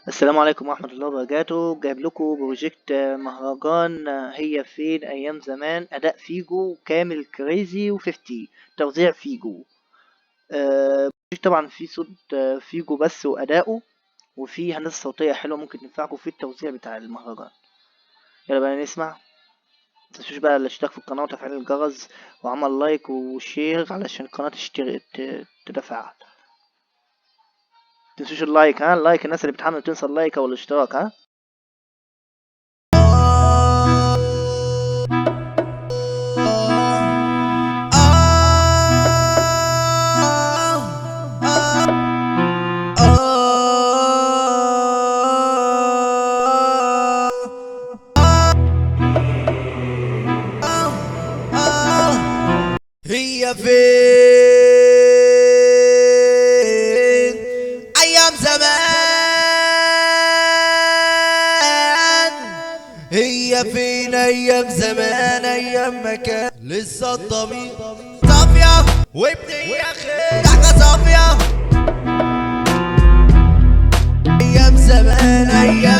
السلام عليكم ورحمة الله وبركاته. جايب لكم بروجكت مهرجان هي فين أيام زمان. أداء فيجو كامل كريزي و50 توزيع فيجو. البروجكت طبعا فيه صوت فيجو بس وأداؤه، وفيه هندسة صوتية حلوة ممكن تنفعكم في التوزيع بتاع المهرجان. يلا بقى نسمع. متنسوش بقى الاشتراك في القناة وتفعيل الجرس وعمل لايك وشير علشان القناة تتفاعل. متنسوش اللايك، ها اللايك، الناس اللي بتحمل تنسى اللايك أو الاشتراك، ها. هي فين ايام زمان؟ هي فين ايام زمان؟ ايام ما كان لسه الضمير صافيه وبنية خير ضحكة صافيه. ايام زمان، ايام